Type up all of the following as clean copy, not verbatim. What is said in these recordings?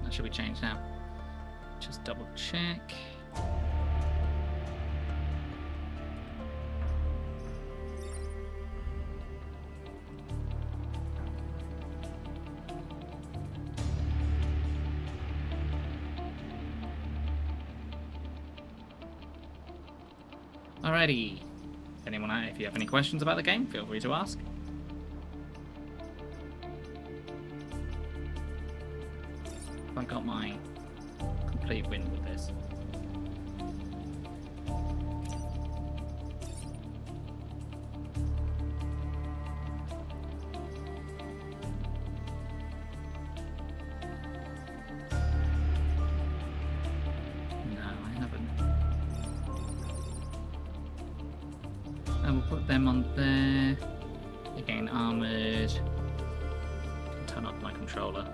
That should be changed now. Just double check. Alrighty. If you have any questions about the game, feel free to ask. I got my complete win with this. No, I haven't. I will put them on there. Again, armored. Can turn off my controller.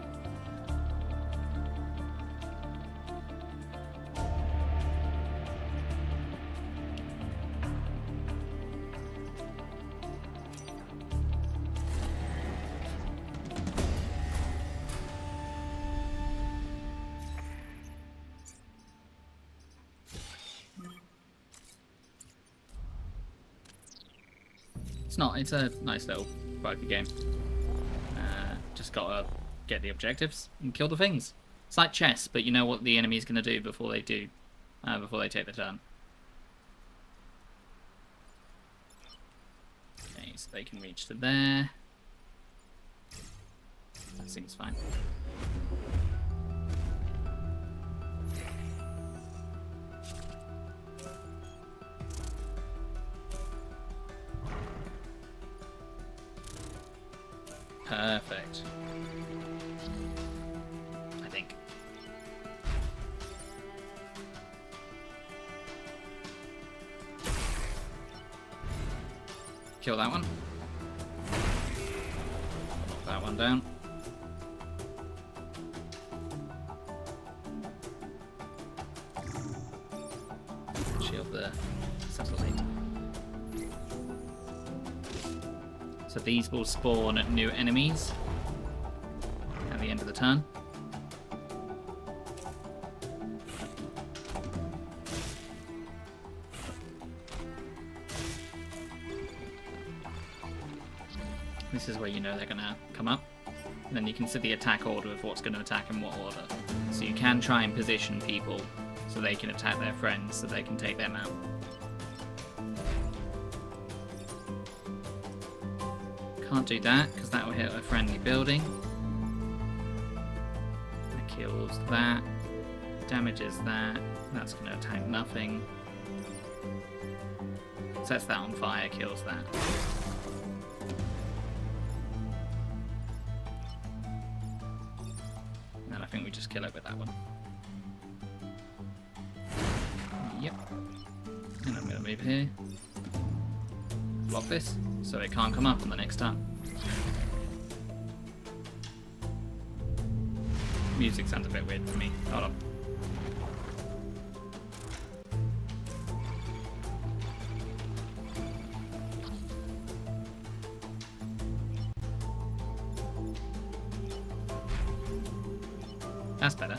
It's a nice little quirky game. Just gotta get the objectives and kill the things. It's like chess, but you know what the enemy's gonna do before they take the turn. Okay, so they can reach to there. That seems fine. Perfect. I think. Kill that one. Knock that one down. Shield the satellite. So these will spawn new enemies at the end of the turn. This is where you know they're going to come up. And then you can see the attack order of what's going to attack in what order. So you can try and position people so they can attack their friends, so they can take them out. Can't do that because that will hit a friendly building. That kills that. Damages that. That's going to attack nothing. Sets that on fire, kills that. And I think we just kill it with that one. Yep. And I'm going to move here. Block this, so it can't come up on the next turn. Music sounds a bit weird to me. Hold on. That's better.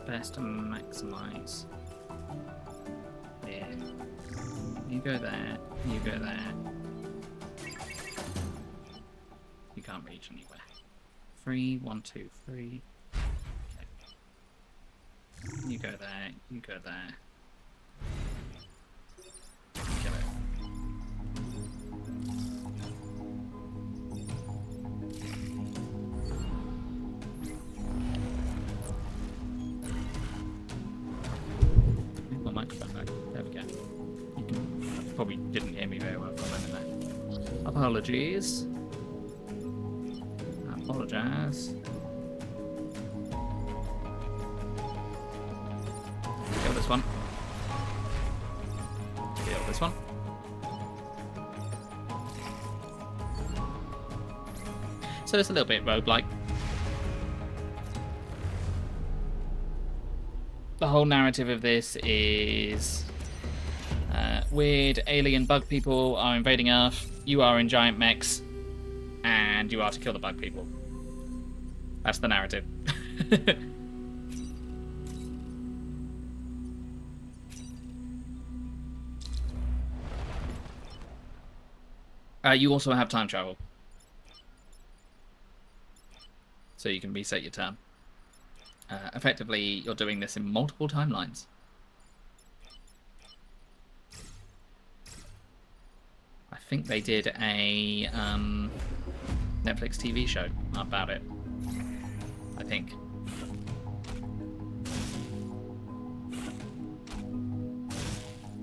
Best to maximize. Yeah. You go there, you go there. You can't reach anywhere. 3, 1, 2, 3. Okay. You go there, you go there. Kill it. There we go. You probably didn't hear me very well for a minute there. Apologies. I apologise. this one. Kill this one. So it's a little bit roguelike. The whole narrative of this is weird alien bug people are invading Earth. You are in giant mechs, and you are to kill the bug people. That's the narrative. You also have time travel, so you can reset your turn. Effectively, you're doing this in multiple timelines. I think they did a Netflix TV show about it. I think.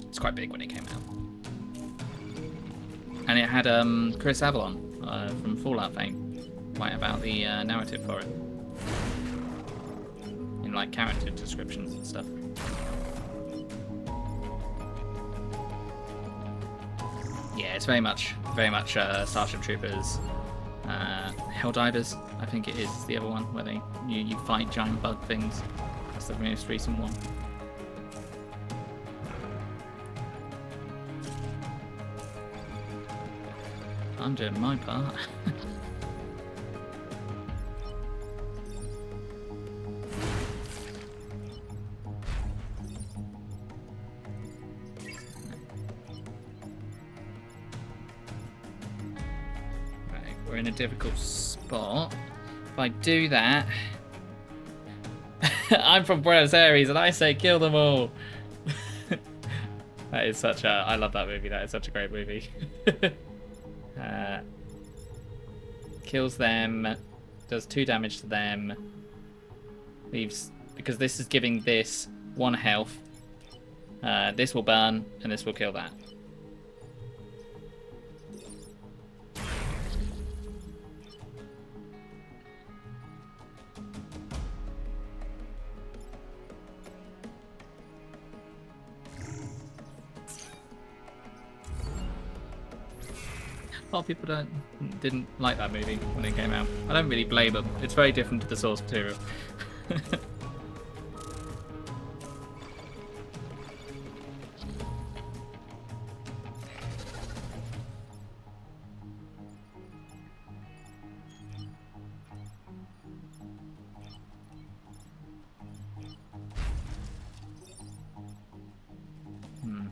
It's quite big when it came out. And it had Chris Avalon from Fallout fame write about the narrative for it. In like character descriptions and stuff. Yeah, it's very much Starship Troopers, Helldivers, I think it is the other one where you fight giant bug things. That's the most recent one. I'm doing my part. We're in a difficult spot. If I do that... I'm from Buenos Aires and I say kill them all. That is such a... I love that movie. That is such a great movie. Kills them. Does 2 damage to them. Leaves... Because this is giving this 1 health. This will burn and this will kill that. A lot of people didn't like that movie when it came out. I don't really blame them. It's very different to the source material.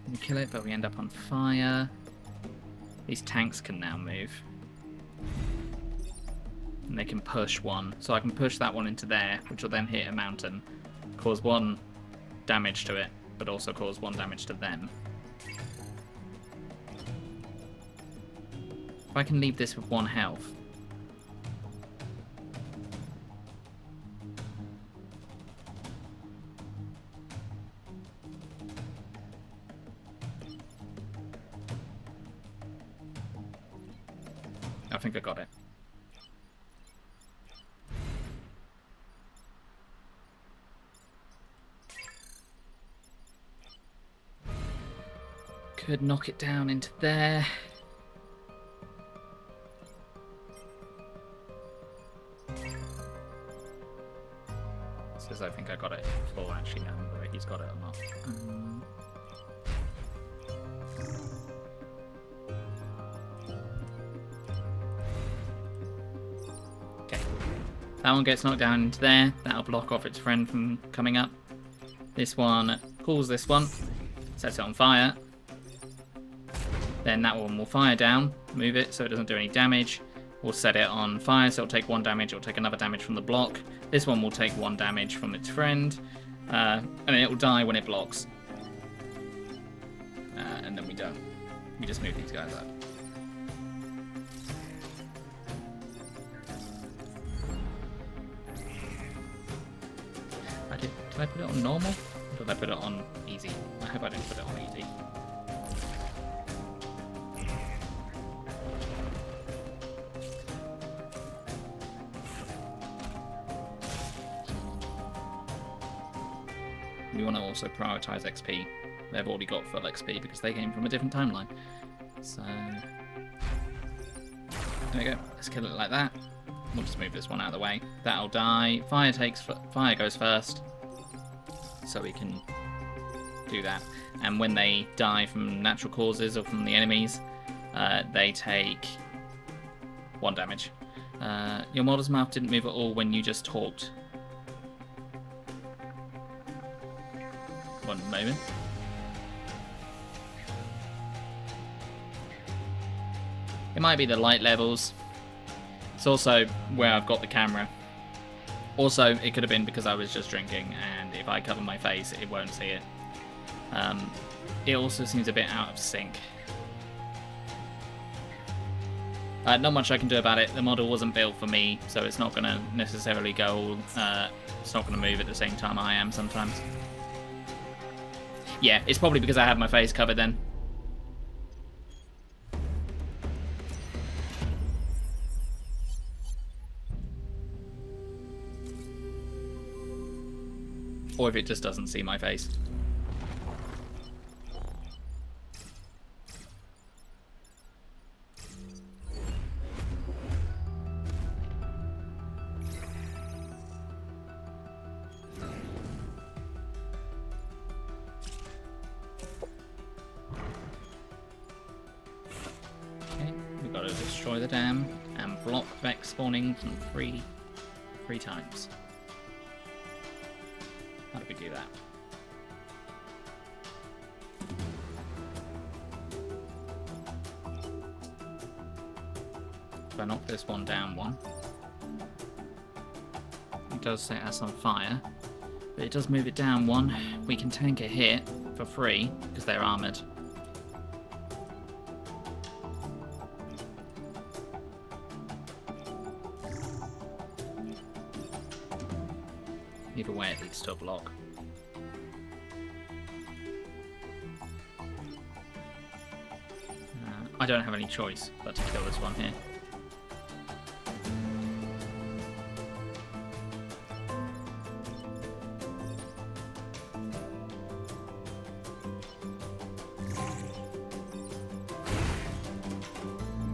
We kill it, but we end up on fire. These tanks can now move. And they can push one. So I can push that one into there, which will then hit a mountain. Cause 1 damage to it, but also cause 1 damage to them. If I can leave this with 1 health. I think I got it. Could knock it down into there. Says I think I got it before actually knowing whether he's got it or not. That one gets knocked down into there. That'll block off its friend from coming up. This one pulls this one, sets it on fire. Then that one will fire down, move it so it doesn't do any damage. We'll set it on fire, so it'll take 1 damage. It'll take another damage from the block. This one will take 1 damage from its friend. And then it will die when it blocks. And then we don't. We just move these guys up. Did I put it on normal? Or did I put it on easy? I hope I didn't put it on easy. We want to also prioritize XP. They've already got full XP because they came from a different timeline. So there we go. Let's kill it like that. We'll just move this one out of the way. That'll die. Fire goes first, so we can do that. And when they die from natural causes or from the enemies, they take 1 damage. Your model's mouth didn't move at all when you just talked. One moment. It might be the light levels. It's also where I've got the camera. Also, it could have been because I was just drinking, and if I cover my face, it won't see it. It also seems a bit out of sync. Not much I can do about it. The model wasn't built for me, so it's not going to necessarily go... it's not going to move at the same time I am sometimes. Yeah, it's probably because I have my face covered then. Or if it just doesn't see my face. Okay, we've got to destroy the dam and block Vex spawning from three times. How do we do that? If I knock this one down one, it does set us on fire, but it does move it down one. We can tank a hit for free because they're armoured. Either way, it leads to a block. I don't have any choice but to kill this one here.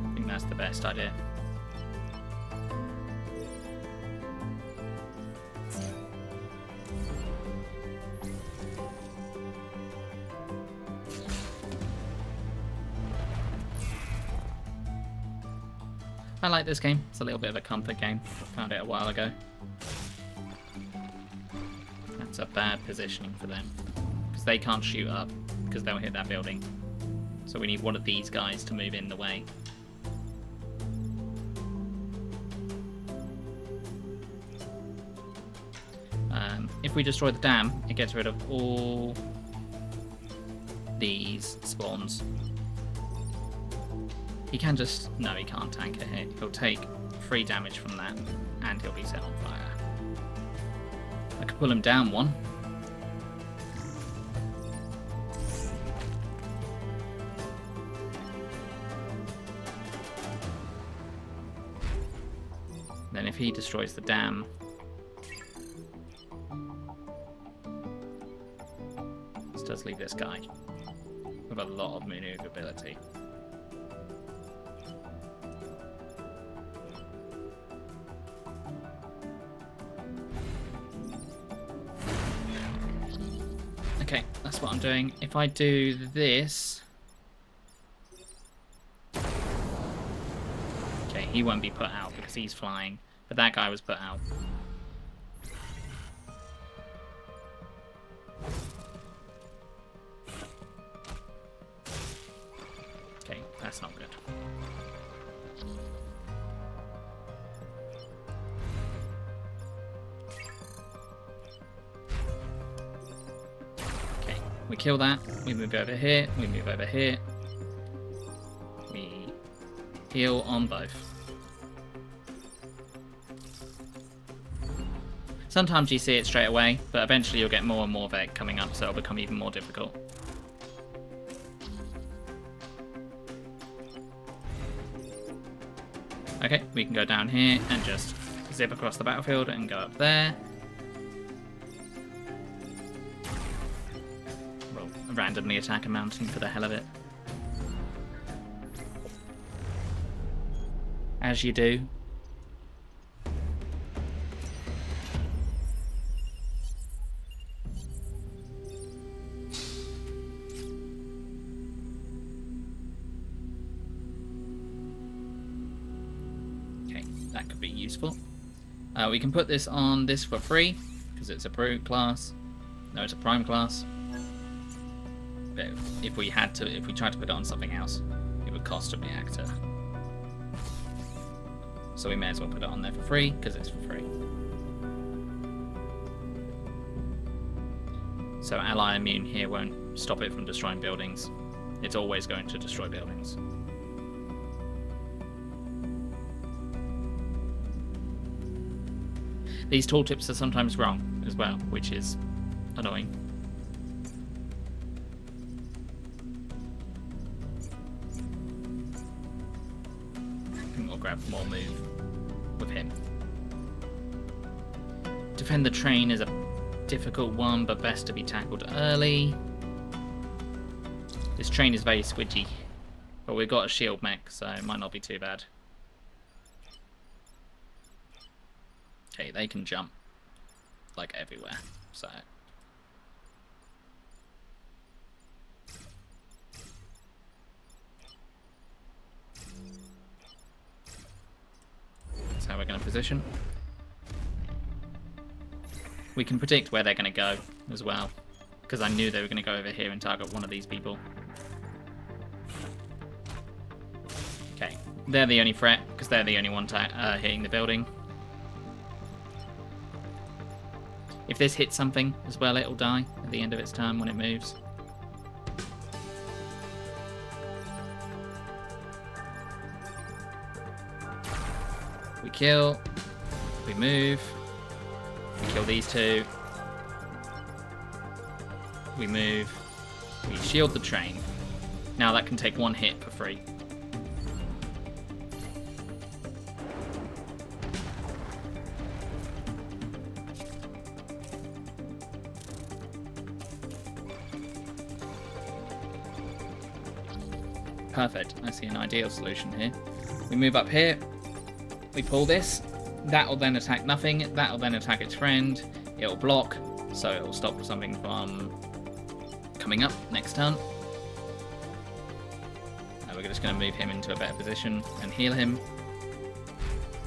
I think that's the best idea. I like this game. It's a little bit of a comfort game. Found it a while ago. That's a bad positioning for them. Because they can't shoot up, because they'll hit that building. So we need one of these guys to move in the way. If we destroy the dam, it gets rid of all these spawns. He can just... No, he can't tank a hit. He'll take 3 damage from that, and he'll be set on fire. I could pull him down one. Then if he destroys the dam... This does leave this guy with a lot of maneuverability. Okay, that's what I'm doing. If I do this... Okay, he won't be put out because he's flying, but that guy was put out. Okay, that's not good. We kill that, we move over here, we move over here. We heal on both. Sometimes you see it straight away, but eventually you'll get more and more Vec coming up, so it'll become even more difficult. Okay, we can go down here and just zip across the battlefield and go up there. randomly attack a mountain for the hell of it. As you do. Okay, that could be useful. We can put this on this for free, because it's a brute class. No, it's a prime class. But if we tried to put it on something else, it would cost a reactor. So we may as well put it on there for free, because it's for free. So ally immune here won't stop it from destroying buildings. It's always going to destroy buildings. These tooltips are sometimes wrong as well, which is annoying. I think we'll grab more move with him. Defend the train is a difficult one, but best to be tackled early. This train is very squidgy, but we've got a shield mech, so it might not be too bad. Okay, they can jump like everywhere, so that's how we're going to position. We can predict where they're going to go as well, because I knew they were going to go over here and target one of these people. Okay, they're the only threat, because they're the only one hitting the building. If this hits something as well, it'll die at the end of its turn when it moves. We kill, we move, we kill these two, we move, we shield the train. Now that can take one hit for free. Perfect. I see an ideal solution here. We move up here. We pull this. That'll then attack nothing. That'll then attack its friend. It'll block, so it'll stop something from coming up next turn. We're just going to move him into a better position and heal him.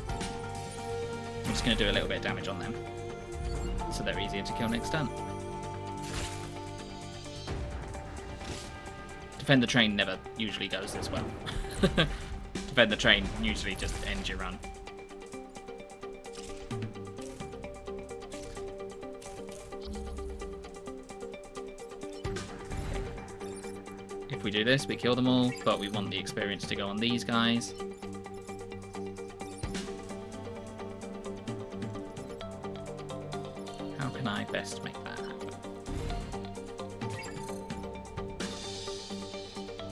I'm just going to do a little bit of damage on them, so they're easier to kill next turn. Defend the train never usually goes this well. Defend the train usually just ends your run. If we do this, we kill them all, but we want the experience to go on these guys. How can I best make that happen?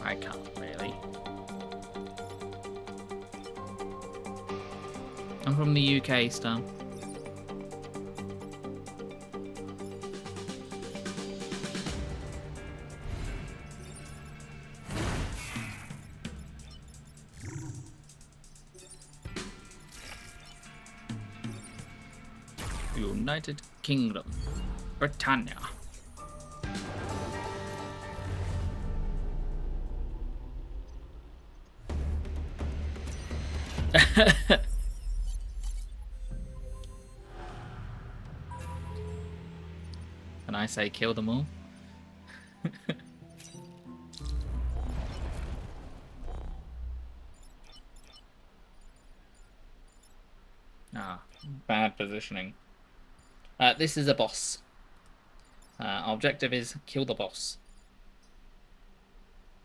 I can't really. I'm from the UK, Star. United Kingdom, Britannia. And I say kill them all. Bad positioning. This is a boss. Our objective is kill the boss.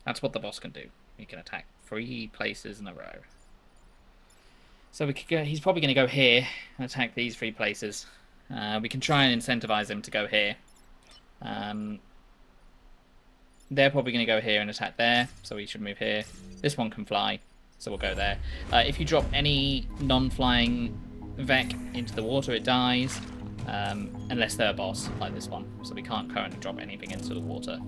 That's what the boss can do. He can attack 3 places in a row. So we could go, he's probably going to go here and attack these 3 places. We can try and incentivize him to go here. They're probably going to go here and attack there, so we should move here. This one can fly, so we'll go there. If you drop any non-flying Vec into the water, it dies, unless they're a boss, like this one. So we can't currently drop anything into the water.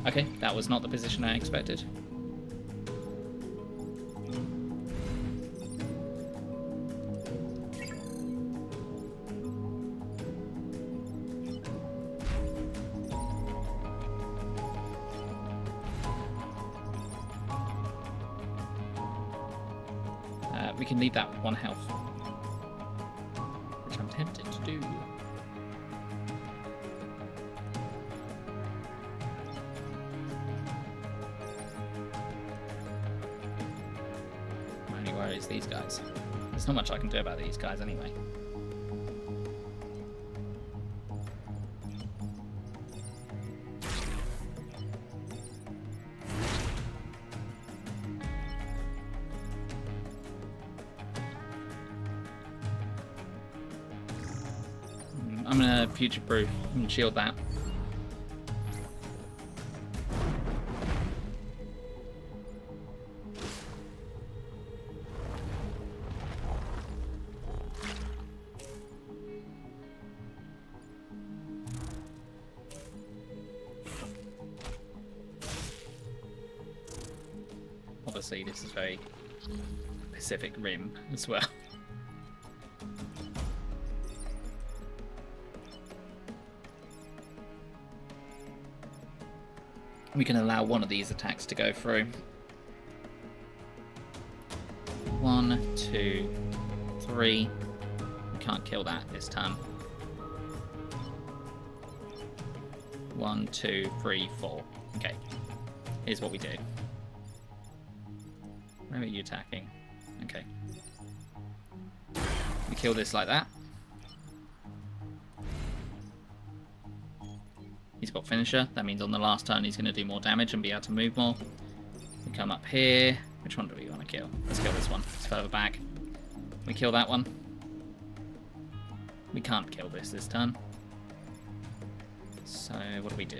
Okay, that was not the position I expected. We can leave that with 1 health, which I'm tempted to do. My only worry is these guys. There's not much I can do about these guys anyway. I'm gonna future-proof and shield that. Obviously, this is very Pacific Rim as well. We can allow one of these attacks to go through. 1, 2, 3. We can't kill that this time. 1, 2, 3, 4. Okay. Here's what we do. Where are you attacking? Okay. We kill this like that. He's got finisher. That means on the last turn he's going to do more damage and be able to move more. We come up here. Which one do we want to kill? Let's kill this one. It's further back. We kill that one. We can't kill this turn. So what do?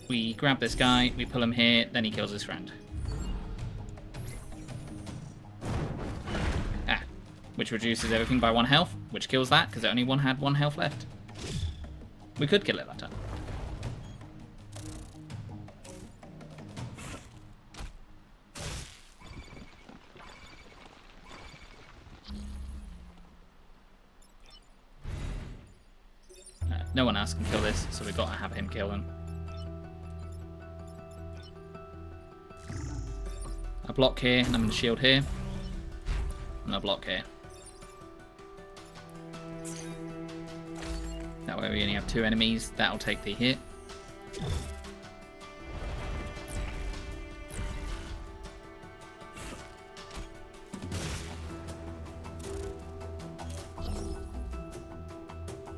We grab this guy, we pull him here, then he kills his friend. Which reduces everything by 1 health, which kills that, because it only had 1 health left. We could kill it that turn. No one else can kill this, so we've got to have him kill him. A block here, and I'm going to shield here. And a block here. That way we only have 2 enemies. That'll take the hit.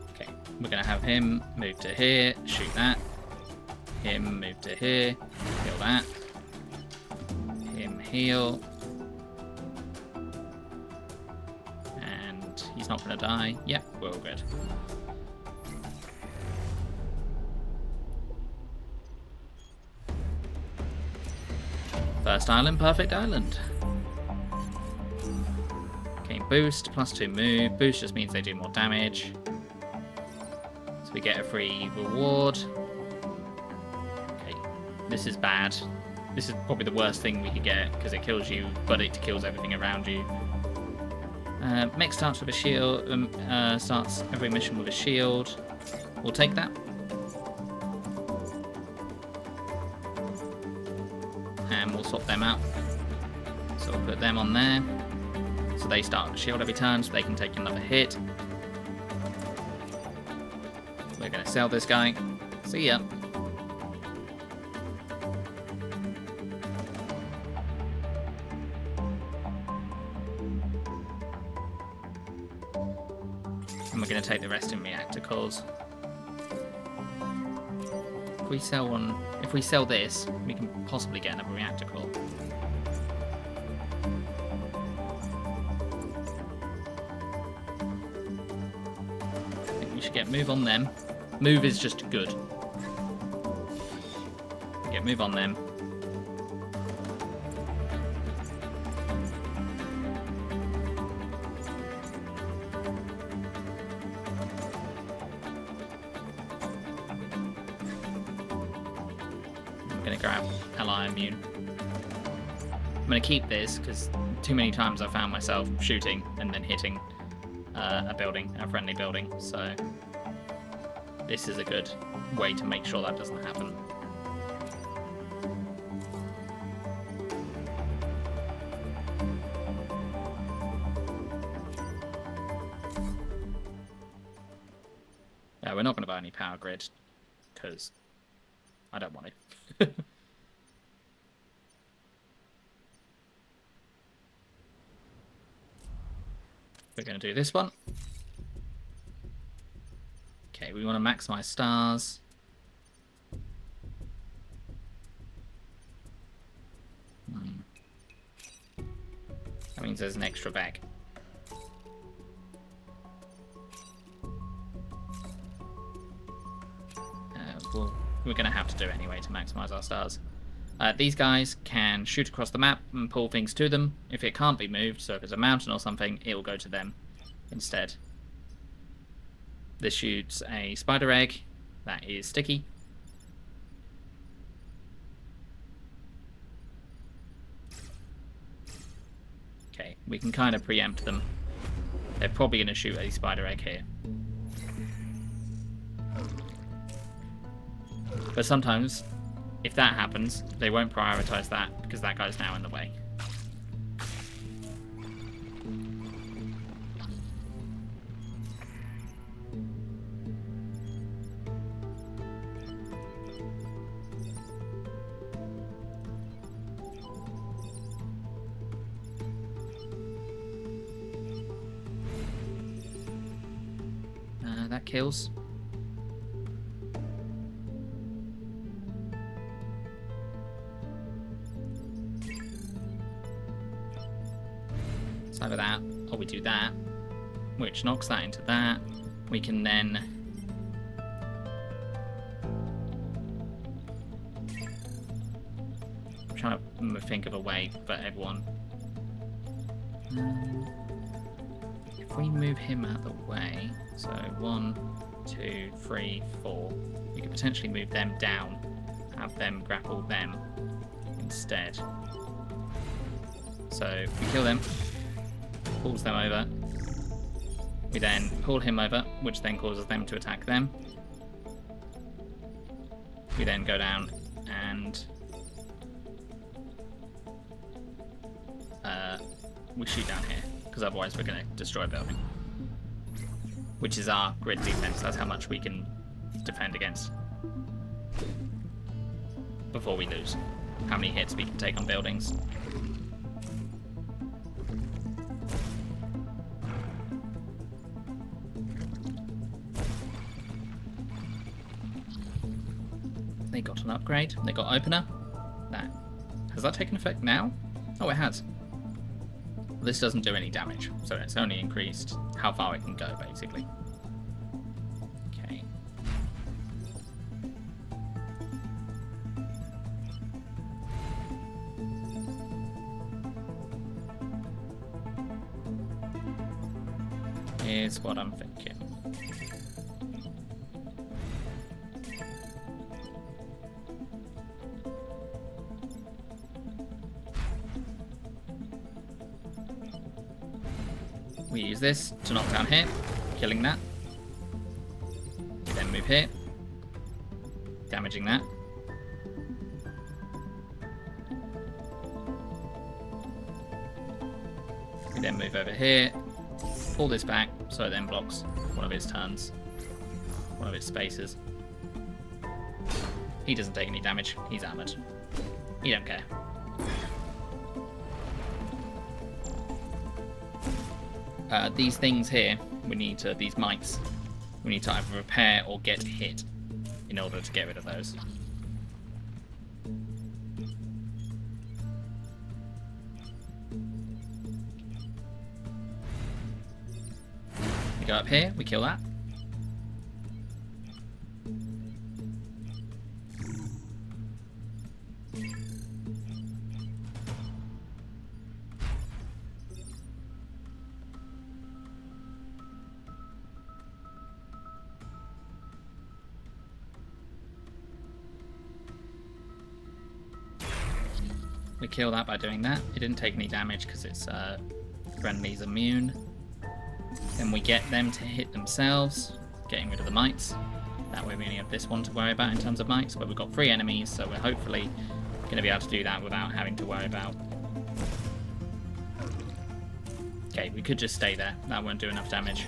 Okay, we're going to have him move to here, shoot that. Him move to here, kill that. Him heal. And he's not going to die. Yep, we're all good. First island, perfect island. Okay, boost, +2 move. Boost just means they do more damage. So we get a free reward. Okay, this is bad. This is probably the worst thing we could get, because it kills you, but it kills everything around you. Mech starts with a shield, starts every mission with a shield. We'll take that. And we'll swap them out. So we'll put them on there. So they start with a shield every turn, so they can take another hit. We're going to sell this guy. See ya. And we're going to take the rest in reactor cores. If we sell this, we can possibly get another reactor core. I think we should get move on them. Move is just good. Get move on them. I'm going to grab Ally Immune. I'm going to keep this because too many times I found myself shooting and then hitting a friendly building. So this is a good way to make sure that doesn't happen. Yeah, we're not going to buy any power grid because I don't want to. We're going to do this one. Okay, we want to maximize stars. That means there's an extra bag. Well, we're going to have to do it anyway to maximize our stars. These guys can shoot across the map and pull things to them. If it can't be moved, so if it's a mountain or something, it will go to them instead. This shoots a spider egg that is sticky. Okay, we can kind of preempt them. They're probably going to shoot a spider egg here. But sometimes, if that happens, they won't prioritize that because that guy's now in the way. That kills. It's either that, or we do that, which knocks that into that. We can then I'm trying to think of a way for everyone. If we move him out of the way, so 1, 2, 3, 4, we could potentially move them down, have them grapple them instead. So if we kill them, pulls them over, we then pull him over, which then causes them to attack them. We then go down and we shoot down here, because otherwise we're going to destroy a building. Which is our grid defense. That's how much we can defend against before we lose. How many hits we can take on buildings. They got an upgrade. They got opener. Has that taken effect now? Oh, it has. This doesn't do any damage, so it's only increased how far it can go, basically. Okay. Here's what I'm thinking. We use this to knock down here, killing that. We then move here, damaging that. We then move over here, pull this back so it then blocks one of his turns, one of his spaces. He doesn't take any damage, he's armored. He don't care. These things here, these mites, we need to either repair or get hit in order to get rid of those. We go up here, we kill that. We kill that by doing that. It didn't take any damage because its friendly's immune. Then we get them to hit themselves, getting rid of the mites. That way we only have this one to worry about in terms of mites, but we've got 3 enemies, so we're hopefully going to be able to do that without having to worry about... Okay, we could just stay there. That won't do enough damage.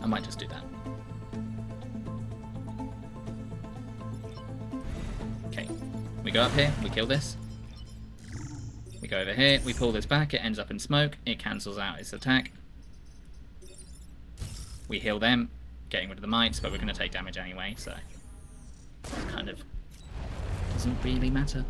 I might just do that. Okay, we go up here, we kill this. We go over here, we pull this back, it ends up in smoke, it cancels out its attack. We heal them, getting rid of the mites, but we're going to take damage anyway, so it kind of doesn't really matter.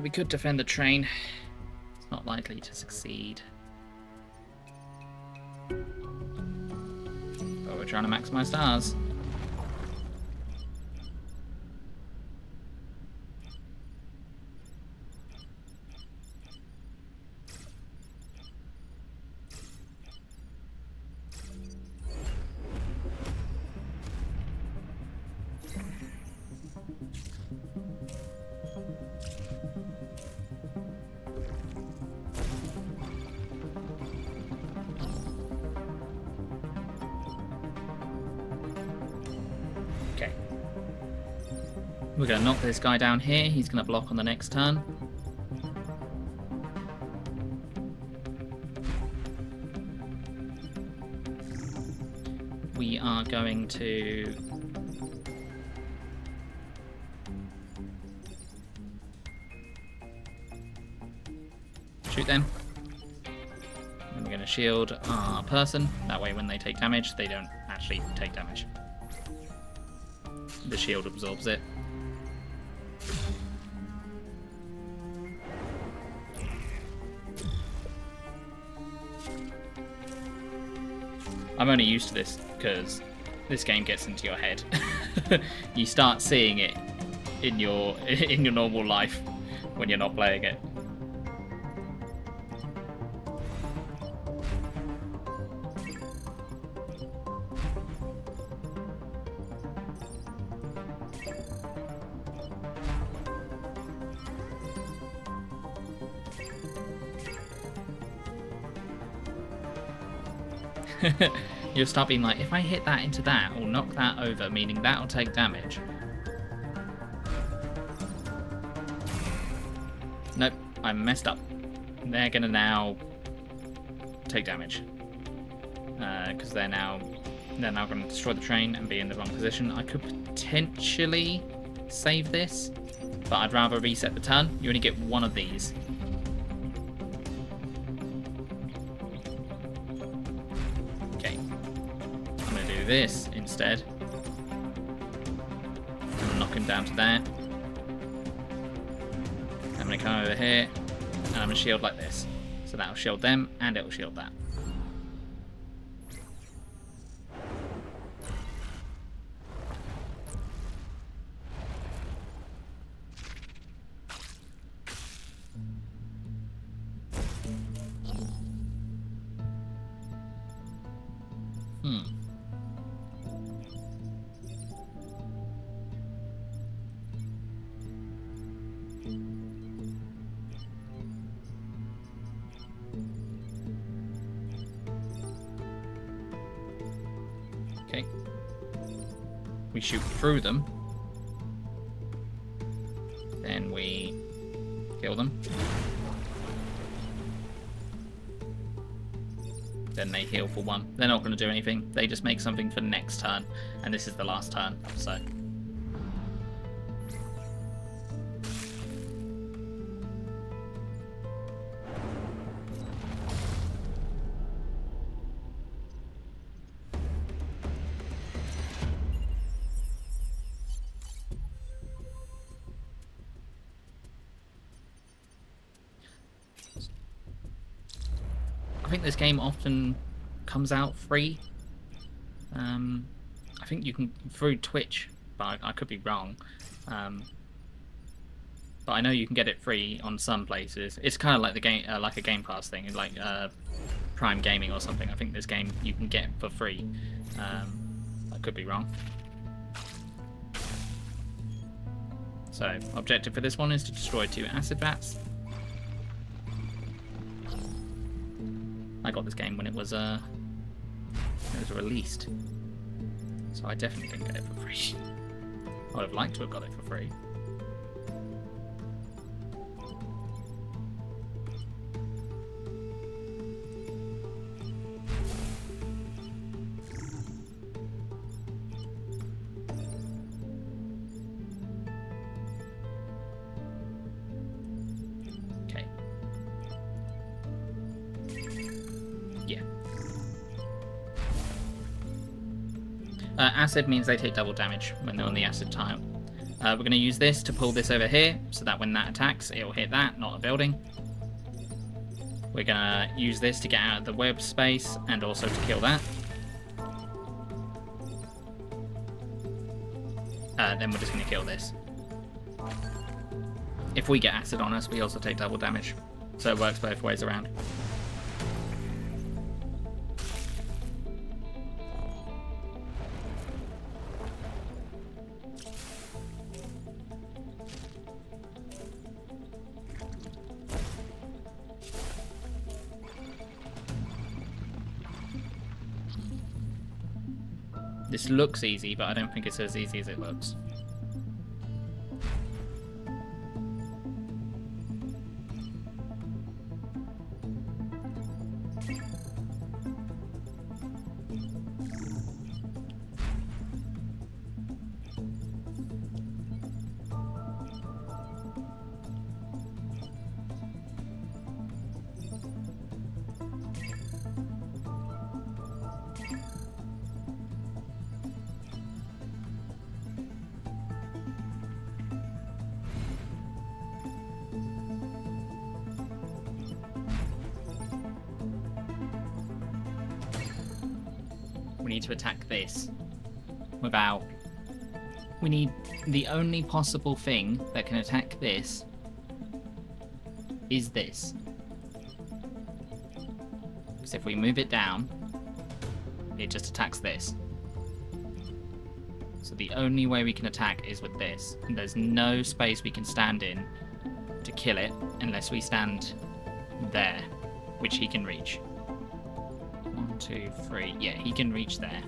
We could defend the train. It's not likely to succeed. But we're trying to maximize stars. Okay. We're going to knock this guy down here. He's going to block on the next turn. We are going to... shoot them. And we're going to shield our person. That way when they take damage, they don't actually take damage. The shield absorbs it. I'm only used to this because this game gets into your head. You start seeing it in your normal life when you're not playing it. You'll start being like, if I hit that into that, or knock that over, meaning that'll take damage. Nope, I messed up. They're gonna now take damage. Because they're now gonna destroy the train and be in the wrong position. I could potentially save this, but I'd rather reset the turn. You only get one of these. This instead. I'm gonna knock him down to that. I'm gonna come over here and I'm gonna shield like this. So that'll shield them and it'll shield that. Okay. We shoot through them. Then we kill them. Then they heal for 1. They're not going to do anything. They just make something for next turn. And this is the last turn, so... think this game often comes out free. I think you can through Twitch, but I could be wrong. But I know you can get it free on some places. It's kind of like the game, like a Game Pass thing, like Prime Gaming or something. I think this game you can get for free. I could be wrong. So, objective for this one is to destroy 2 acid vats. I got this game when it was released, so I definitely didn't get it for free. I would have liked to have got it for free. Okay. Yeah. Acid means they take double damage when they're on the acid tile. We're going to use this to pull this over here, so that when that attacks, it'll hit that, not a building. We're going to use this to get out of the web space, and also to kill that. Then we're just going to kill this. If we get acid on us, we also take double damage. So it works both ways around. This looks easy, but I don't think it's as easy as it looks. We need to attack this without... We need the only possible thing that can attack this is this. Because if we move it down, it just attacks this. So the only way we can attack is with this. And there's no space we can stand in to kill it unless we stand there, which he can reach. 1, 2, 3. Yeah, he can reach there.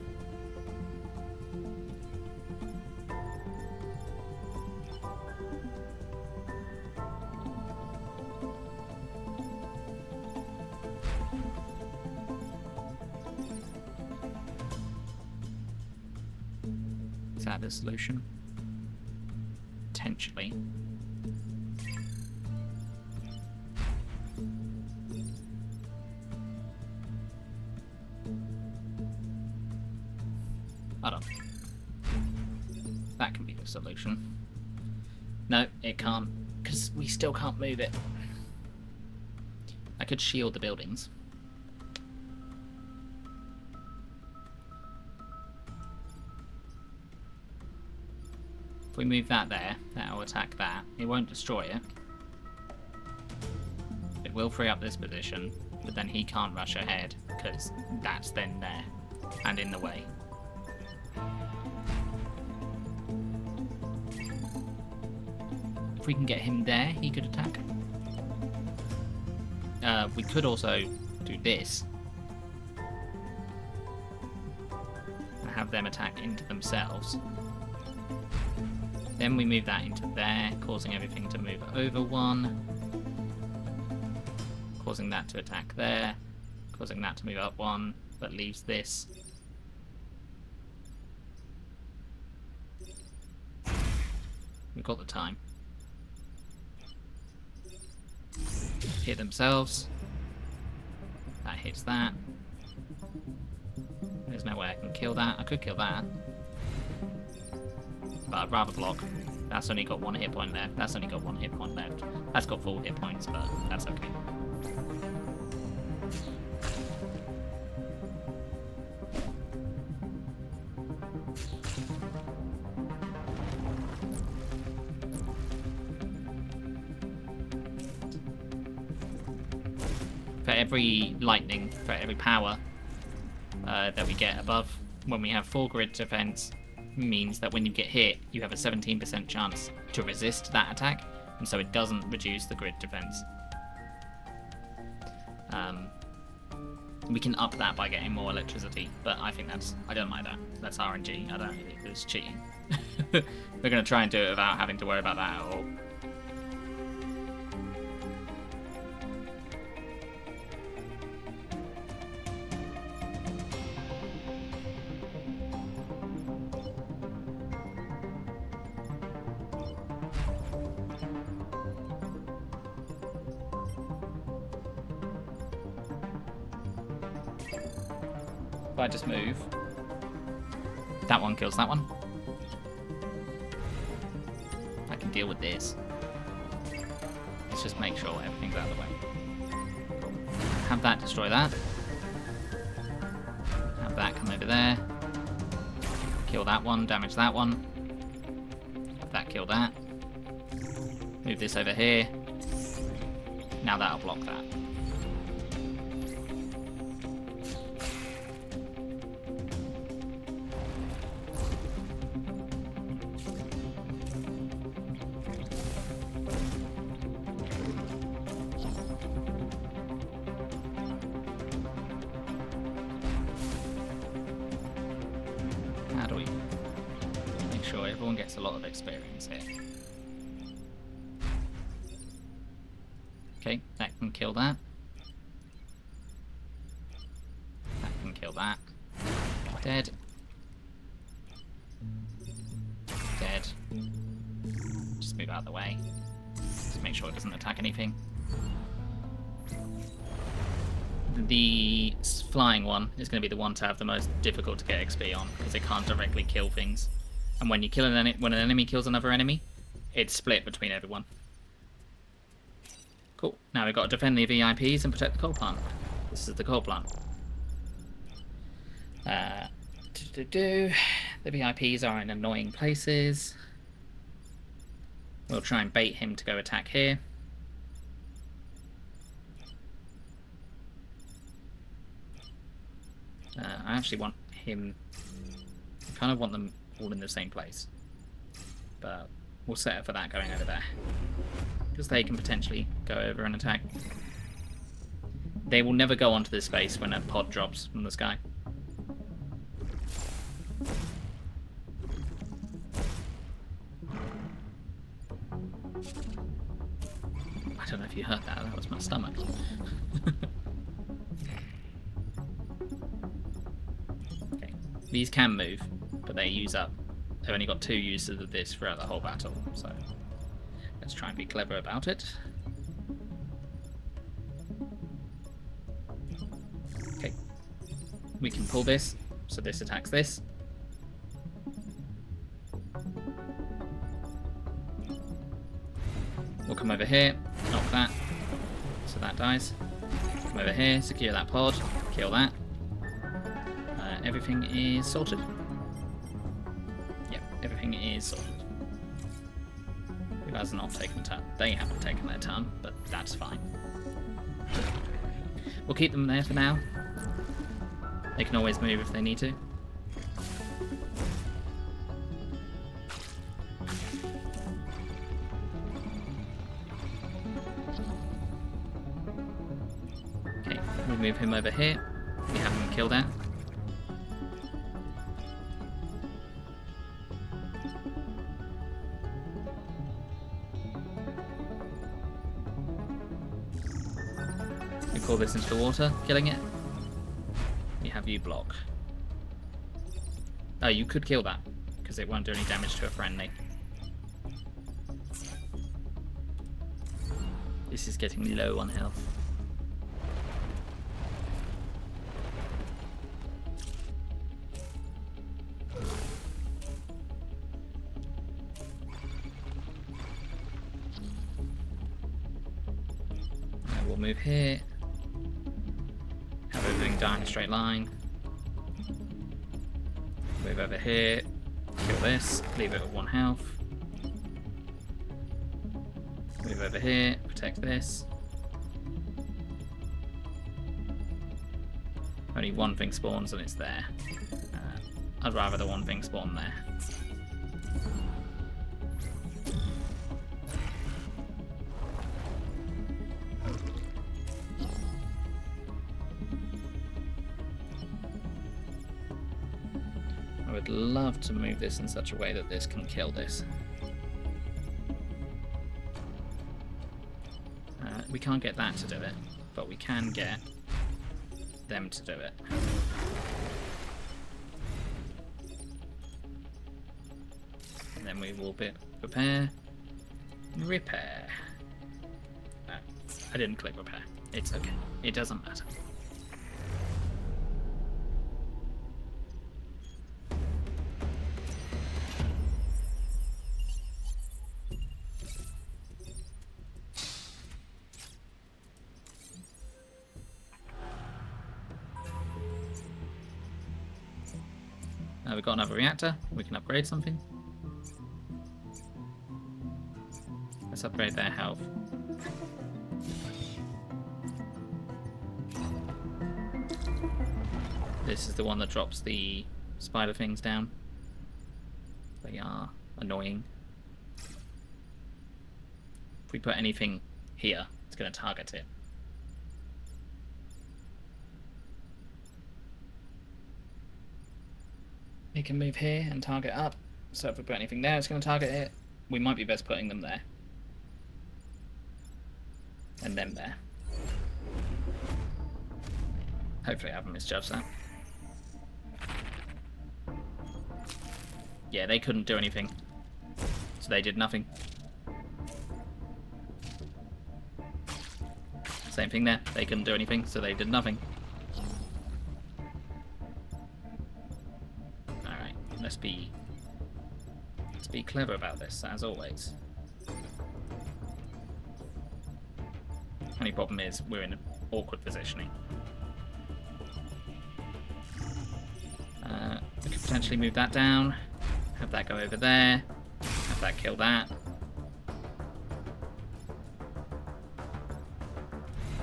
Is that the solution? Potentially. Hold on. That can be the solution. No, it can't, because we still can't move it. I could shield the buildings. If we move that there, that will attack that. It won't destroy it. It will free up this position, but then he can't rush ahead, because that's then there, and in the way. If we can get him there, he could attack. We could also do this. And have them attack into themselves. Then we move that into there, causing everything to move over one. Causing that to attack there. Causing that to move up one, but leaves this. We've got the time. Hit themselves. That hits that. There's no way I can kill that. I could kill that. But I'd rather block. That's only got 1 hit point left. That's only got 1 hit point left. That's got 4 hit points, but that's okay. for every lightning, for every power that we get above, when we have 4 grid defense, means that when you get hit, you have a 17% chance to resist that attack, and so it doesn't reduce the grid defense. We can up that by getting more electricity, but I think I don't like that. That's RNG. I don't think it's cheating. We're going to try and do it without having to worry about that at all. If I just move, that one kills that one. I can deal with this. Let's just make sure everything's out of the way. Have that destroy that. Have that come over there. Kill that one, damage that one. Have that kill that. Move this over here. Now that'll block that. How do we make sure everyone gets a lot of experience here? Okay, that can kill that. That can kill that. Dead. Dead. Just move out of the way. Just make sure it doesn't attack anything. The flying one is going to be the one to have the most difficult to get XP on, because it can't directly kill things. And when you kill when an enemy kills another enemy, it's split between everyone. Cool. Now we've got to defend the VIPs and protect the coal plant. This is the coal plant. The VIPs are in annoying places. We'll try and bait him to go attack here. I actually want him... I kind of want them all in the same place. But we'll set it for that going over there. Because they can potentially go over and attack. They will never go onto this space when a pod drops from the sky. I don't know if you heard that. That was my stomach. Okay. These can move, but they use up. They've only got 2 uses of this throughout the whole battle, so let's try and be clever about it. Okay. We can pull this, so this attacks this. We'll come over here, knock that, so that dies. Come over here, secure that pod, kill that. Everything is sorted. Yep, everything is sorted. Who has not taken a turn? They haven't taken their turn, but that's fine. We'll keep them there for now. They can always move if they need to. Okay, we'll move him over here. We have him killed out. Call this into the water, killing it. We have you block. Oh, you could kill that, because it won't do any damage to a friendly. This is getting low on health. Now we'll move here. Have everything die in a straight line. Move over here, kill this, leave it at 1 health. Move over here, protect this. Only one thing spawns and it's there. I'd rather the one thing spawn there. I would love to move this in such a way that this can kill this. We can't get that to do it, but we can get them to do it. And then we will prepare, repair. No, I didn't click repair. It's okay. It doesn't matter. We've got another reactor. We can upgrade something. Let's upgrade their health. This is the one that drops the spider things down. They are annoying. If we put anything here, it's going to target it. It can move here and target up, so if we put anything there, it's going to target it. We might be best putting them there. And them there. Hopefully I haven't misjudged that. Yeah, they couldn't do anything. So they did nothing. Same thing there. They couldn't do anything, so they did nothing. Let's be clever about this, as always. Only problem is we're in an awkward positioning. We could potentially move that down, have that go over there, have that kill that.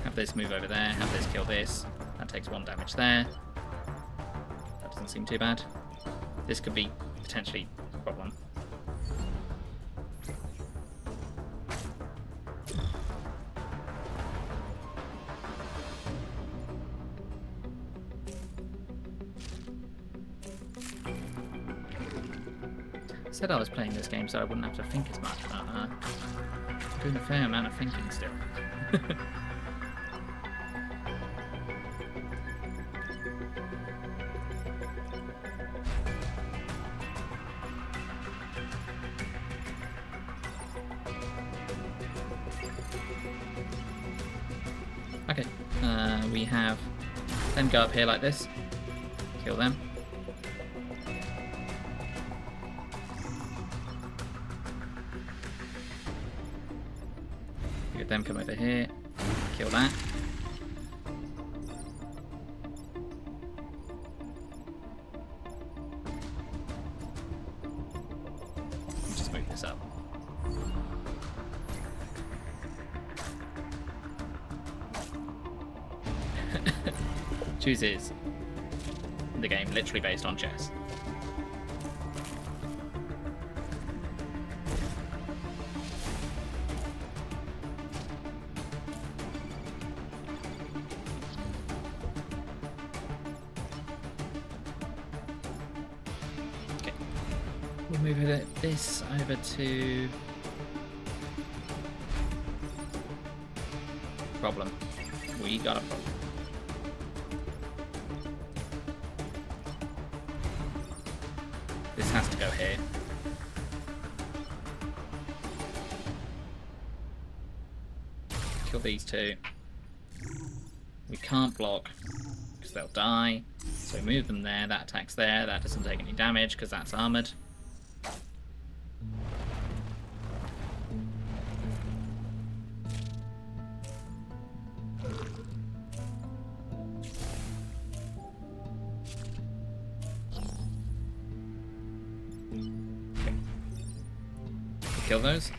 Have this move over there, have this kill this. That takes 1 damage there. That doesn't seem too bad. This could be potentially a problem. I said I was playing this game so I wouldn't have to think as much, but doing a fair amount of thinking still. Okay, we have them go up here like this, kill them. Get them come over here, kill that. Just move this up. Chooses the game literally based on chess. Okay, we'll move this over to problem. We got a problem. This has to go here. Kill these two. We can't block because they'll die. So move them there. That attacks there. That doesn't take any damage because that's armored. Kill those.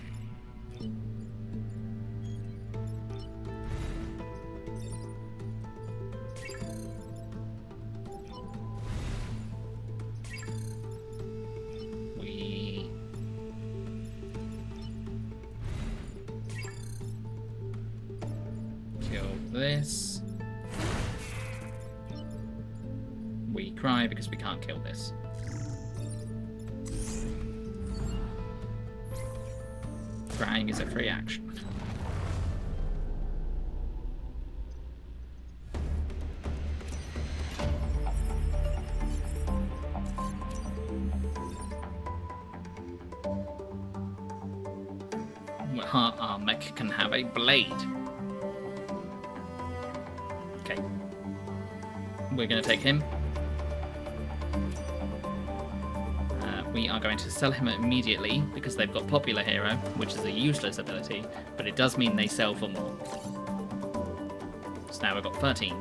we cry because we can't kill this. Crying is a free action. Our mech can have a blade. Okay. We're going to take him. We are going to sell him immediately because they've got Popular Hero, which is a useless ability, but it does mean they sell for more. So now we've got 13.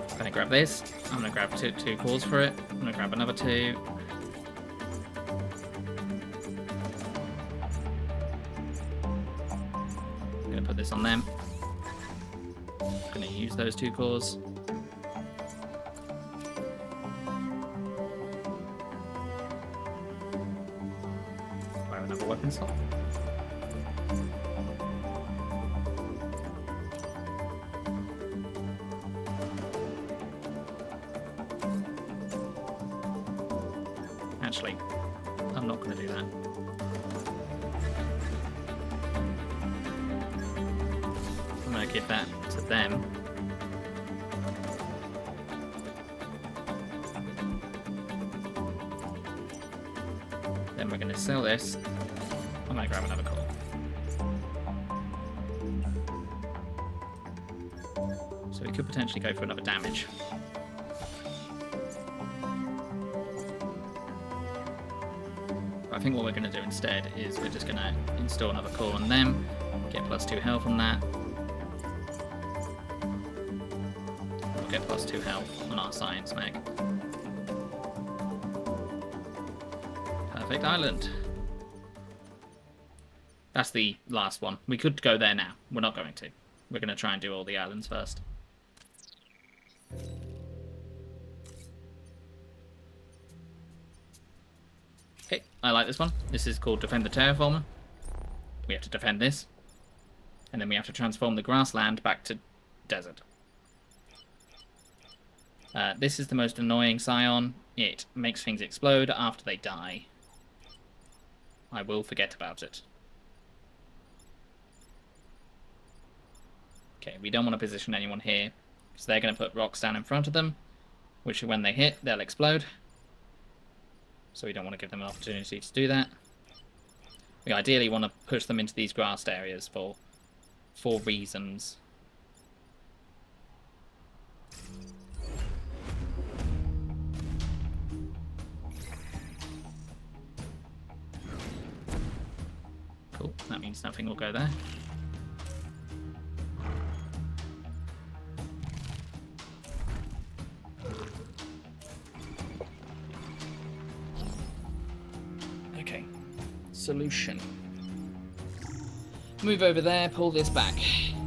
I'm going to grab this. I'm going to grab two cores for it. I'm going to grab another 2. Put this on them. I'm going to use those 2 cores. I have another weapon slot. Actually, I'm not going to do that. I'm going to give that to them. Then we're going to sell this. I'm going to grab another core. So we could potentially go for another damage. But I think what we're going to do instead is we're just going to install another core on them, get +2 health on that. Get +2 health on our science mech. Perfect island. That's the last one. We could go there now. We're not going to. We're going to try and do all the islands first. Okay, I like this one. This is called Defend the Terraformer. We have to defend this. And then we have to transform the grassland back to desert. This is the most annoying scion. It makes things explode after they die. I will forget about it. Okay, we don't want to position anyone here, because they're going to put rocks down in front of them, which when they hit, they'll explode. So we don't want to give them an opportunity to do that. We ideally want to push them into these grassed areas for 4 reasons. Cool, that means nothing will go there. Okay, solution. Move over there, pull this back.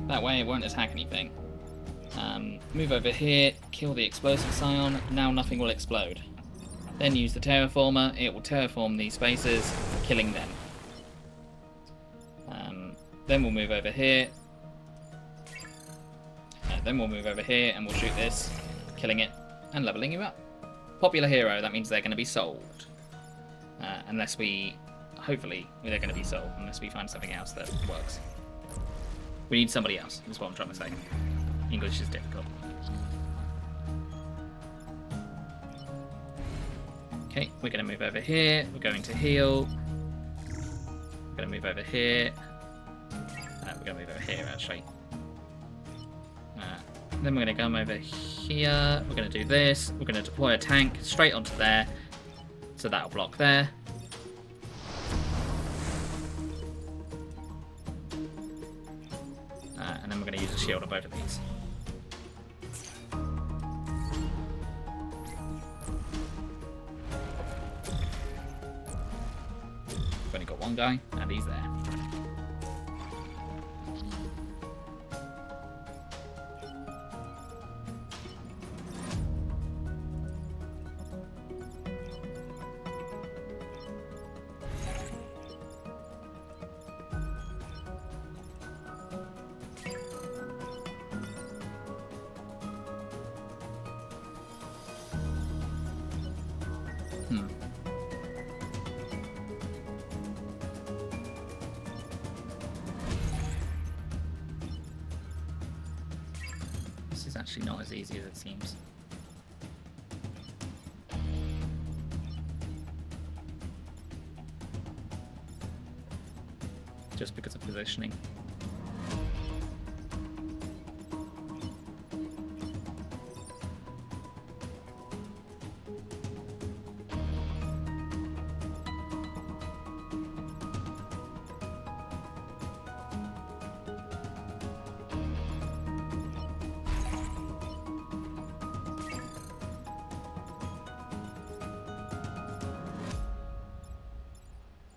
That way it won't attack anything. Move over here, kill the explosive scion, now nothing will explode. Then use the terraformer, it will terraform these spaces, killing them. Then we'll move over here. Then we'll move over here and we'll shoot this, killing it and leveling you up. Popular hero, that means they're going to be sold. Unless we... Hopefully, they're going to be sold, unless we find something else that works. We need somebody else, is what I'm trying to say. English is difficult. Okay, we're going to move over here. We're going to heal. We're going to move over here. We're going to move over here, actually. Then we're going to come over here. We're going to do this. We're going to deploy a tank straight onto there. So that'll block there. And then we're going to use a shield on both of these. We've only got one guy, and he's there. is actually not as easy as it seems. Just because of positioning.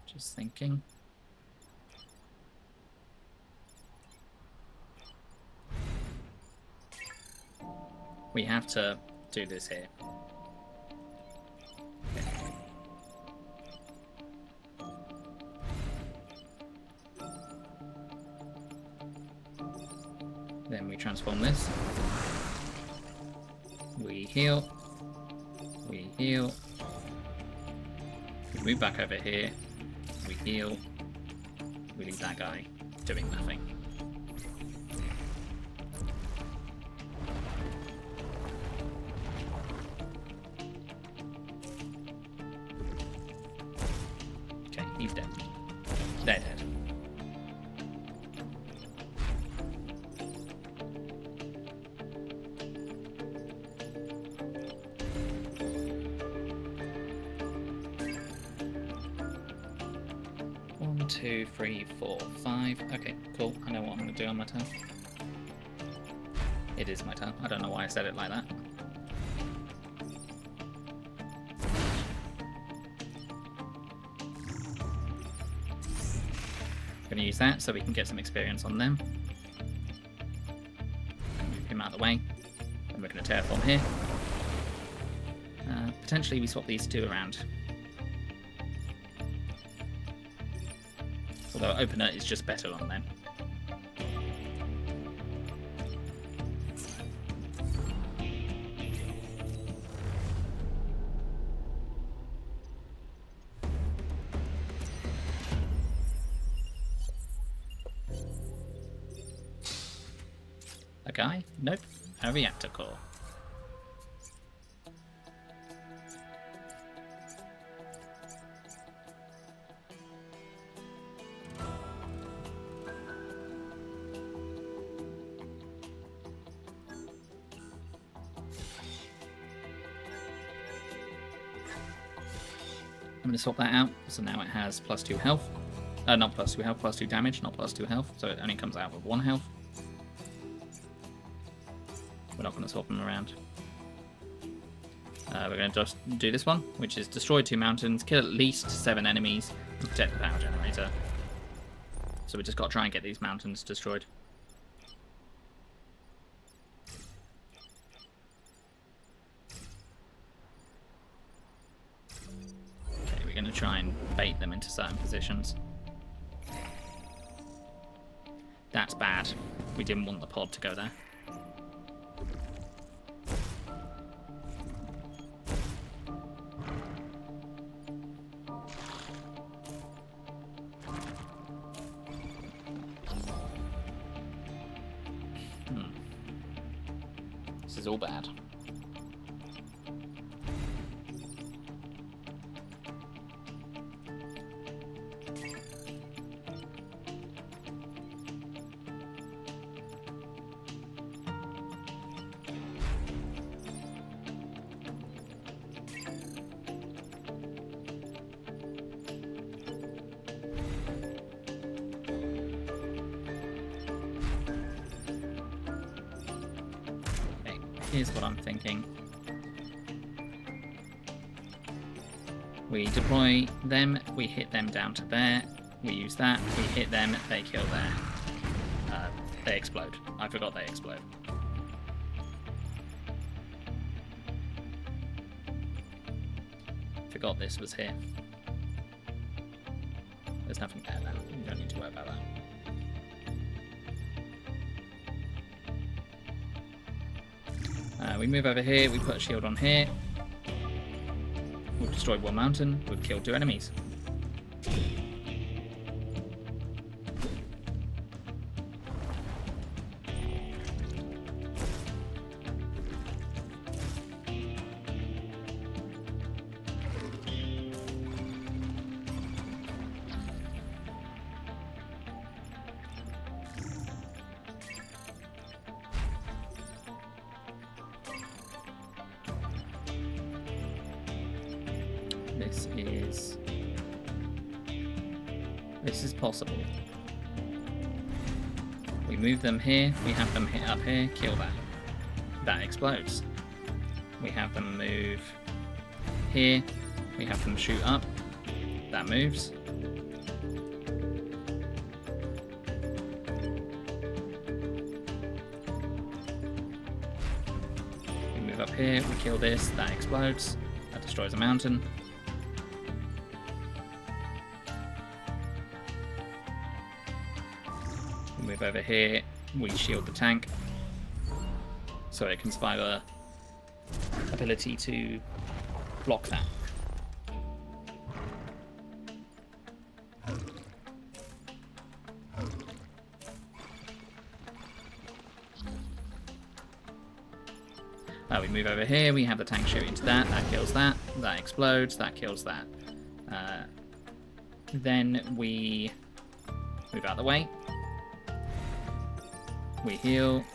Just thinking. We have to do this here. Then we transform this. We heal. We heal. We move back over here. We heal. We leave that guy doing nothing. Okay, he's dead. They're dead. One, 2, 3, 4, 5. Okay, cool. I know what I'm going to do on my turn. It is my turn. I don't know why I said it like that. I'm going to use that so we can get some experience on them. Move him out of the way. And we're going to terraform here. Potentially we swap these two around. Although opener is just better on them. A guy? Nope. A reactor core. I'm going to swap that out, so now it has +2 health. Not +2 health, +2 damage, not +2 health, so it only comes out with 1 health. We're not going to swap them around. We're going to just do this one, which is destroy 2 mountains, kill at least 7 enemies, and protect the power generator. So we just got to try and get these mountains destroyed. Okay, we're going to try and bait them into certain positions. That's bad. We didn't want the pod to go there. This is all bad. Here's what I'm thinking. We deploy them, we hit them down to there, we use that, we hit them, they kill there. They explode. I forgot they explode. Forgot this was here. There's nothing there now. You don't need to worry about that. We move over here, we put a shield on here. We've destroyed 1 mountain, we've killed 2 enemies. This is possible. We move them here. We have them hit up here. Kill that. That explodes. We have them move here. We have them shoot up. That moves. We move up here. We kill this. That explodes. That destroys a mountain. We move over here. We shield the tank. So it can survive a ability to block that. We move over here, we have the tank shoot into that, that kills that, that explodes, that kills that. Then we move out of the way. We heal.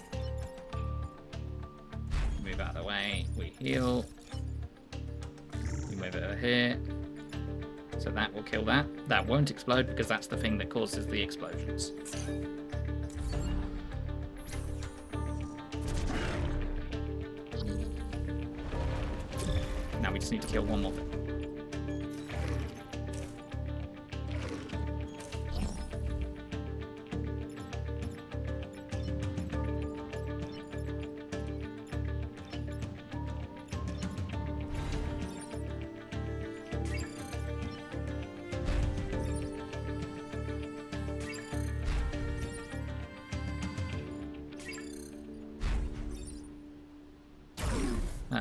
Move out of the way, we heal. We move it over here. So that will kill that. That won't explode because that's the thing that causes the explosions. Now we just need to kill one more thing.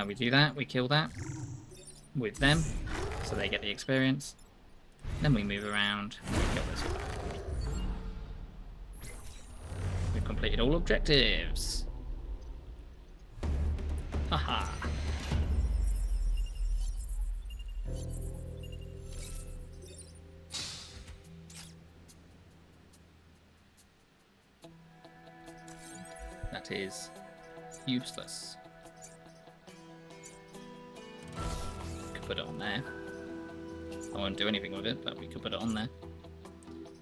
We do that, we kill that with them, so they get the experience. Then we move around, we kill this one. We've completed all objectives. Haha. That is useless. Put it on there. I won't do anything with it, but we could put it on there.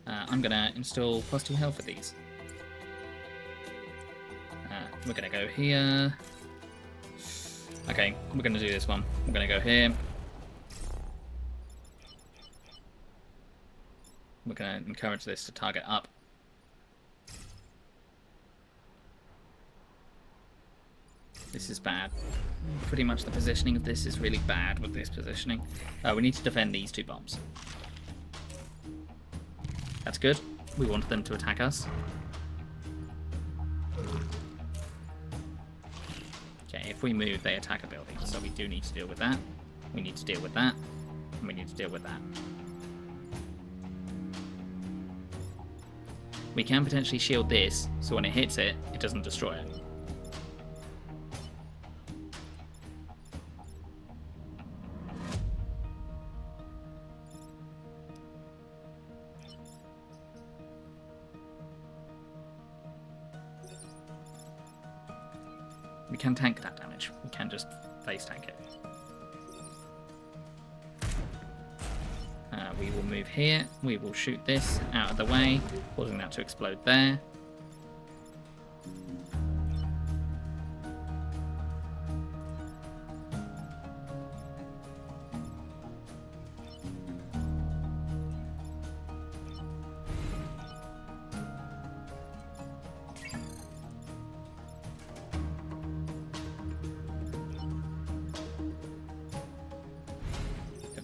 I'm gonna install +2 health for these. We're gonna go here. Okay, we're gonna do this one. We're gonna go here. We're gonna encourage this to target up. This is bad. Pretty much the positioning of this is really bad with this positioning. We need to defend these 2 bombs. That's good. We want them to attack us. Okay, if we move, they attack a building. So we do need to deal with that. We need to deal with that. And we need to deal with that. We can potentially shield this, so when it hits it, it doesn't destroy it. We can tank that damage. We can just face tank it. We will move here. We will shoot this out of the way, causing that to explode there.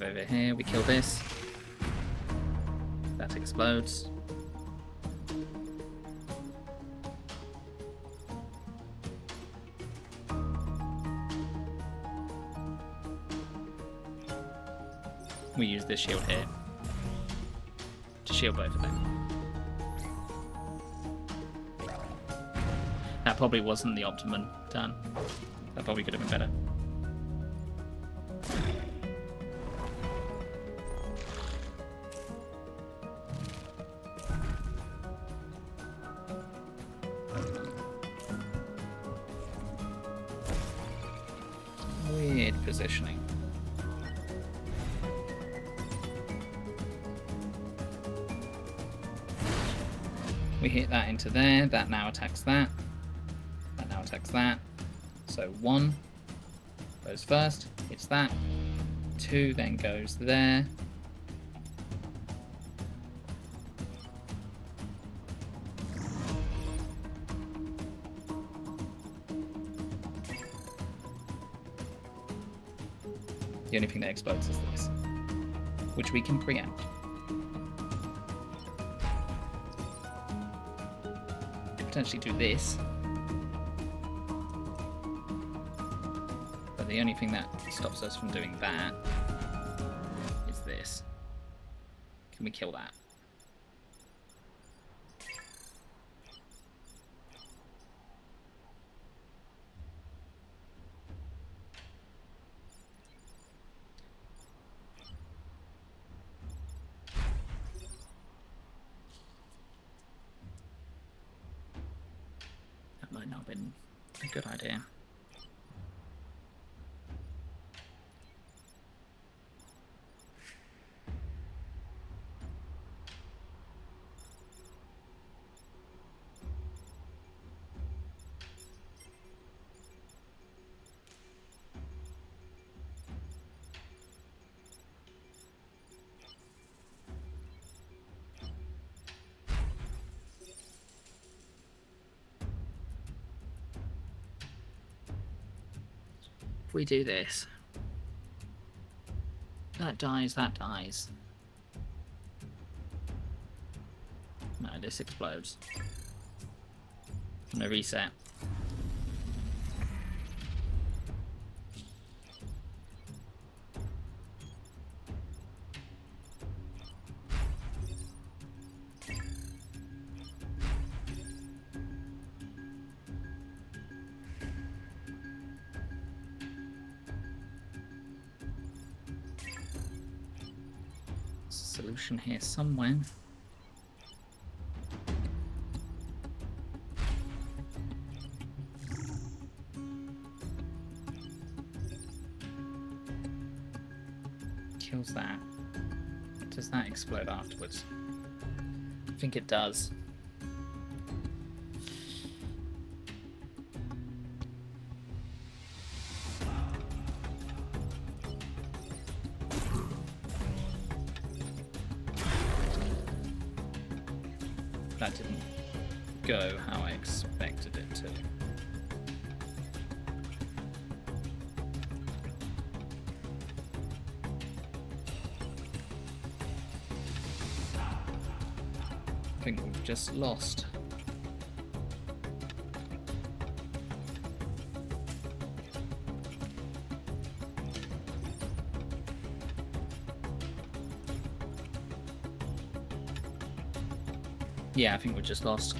Over here, we kill this. That explodes. We use this shield here to shield both of them. That probably wasn't the optimum turn. That probably could have been better. Weird positioning. We hit that into there. That now attacks that. That now attacks that. So 1 goes first, hits that. 2 then goes there. The only thing that explodes is this, which we can preempt. Could potentially do this, but the only thing that stops us from doing that is this. Can we kill that? That might not have been a good idea. If we do this, that dies, that dies. No, this explodes. I'm gonna reset. Solution here somewhere. Kills that. Does that explode afterwards? I think it does. That didn't go how I expected it to. I think we've just lost. Yeah, I think we just lost.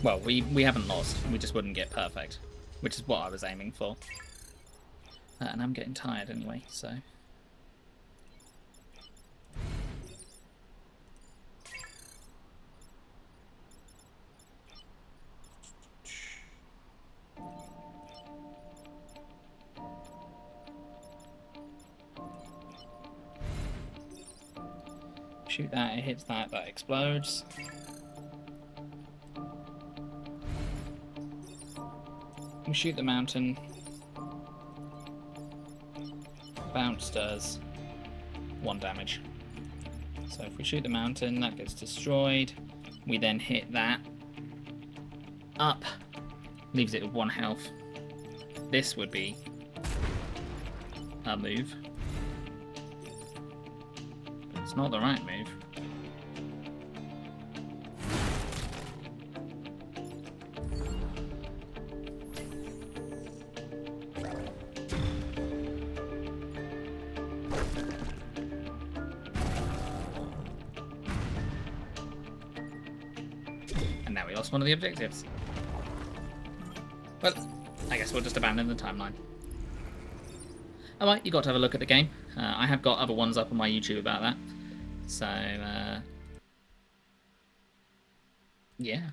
Well, we haven't lost. We just wouldn't get perfect, which is what I was aiming for. And I'm getting tired anyway, so... Shoot that, it hits that, that explodes. We shoot the mountain. Bounce does 1 damage. So if we shoot the mountain, that gets destroyed. We then hit that up, leaves it with 1 health. This would be a move. But it's not the right move. We lost one of the objectives. Well, I guess we'll just abandon the timeline. Alright, you got to have a look at the game. I have got other ones up on my YouTube about that. So, yeah.